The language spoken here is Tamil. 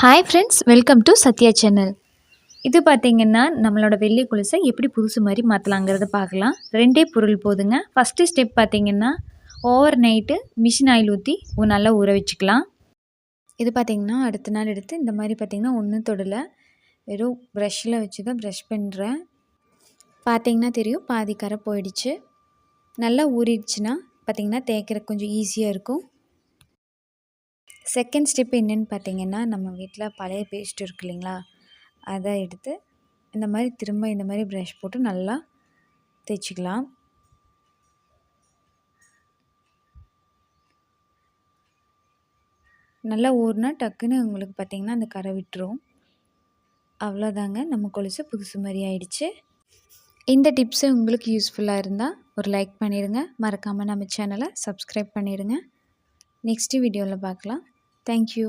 Hi friends, welcome to Sathya channel. இது பார்த்தீங்கன்னா நம்மளோட வெள்ளி கொலுசை எப்படி புதுசு மாதிரி மாற்றலாங்கிறத பார்க்கலாம். 2 பொருள் போதுங்க. ஃபஸ்ட்டு ஸ்டெப் பார்த்தீங்கன்னா ஓவர் நைட்டு மிஷின் ஆயில் ஊற்றி நல்லா ஊற வச்சுக்கலாம். இது பார்த்தீங்கன்னா அடுத்த நாள் எடுத்து இந்த மாதிரி பார்த்தீங்கன்னா ஒன்றும் தொடலை, வெறும் ப்ரஷ்ஷில் வச்சு தான் ப்ரஷ் பண்ணுறேன். பார்த்தீங்கன்னா தெரியும், பாதி கரை போயிடுச்சு. நல்லா ஊறிடுச்சுன்னா பார்த்தீங்கன்னா தேய்க்கிறதுக்கு கொஞ்சம் ஈஸியாக இருக்கும். செகண்ட் ஸ்டெப் என்னென்னு பார்த்தீங்கன்னா, நம்ம வீட்டில் பழைய பேஸ்ட் இருக்கு இல்லைங்களா, அதை எடுத்து இந்த மாதிரி திரும்ப இந்த மாதிரி ப்ரஷ் போட்டு நல்லா தேய்ச்சிக்கலாம். நல்லா ஊறினா டக்குன்னு உங்களுக்கு பார்த்திங்கன்னா அந்த கரை விட்டுரும். அவ்வளோதாங்க, நம்ம கொலுசு புதுசு மாதிரி ஆயிடுச்சு. இந்த டிப்ஸு உங்களுக்கு யூஸ்ஃபுல்லாக இருந்தால் ஒரு லைக் பண்ணிடுங்க. மறக்காமல் நம்ம சேனலை சப்ஸ்கிரைப் பண்ணிடுங்க. நெக்ஸ்ட்டு வீடியோவில் பார்க்கலாம். தேங்க்யூ.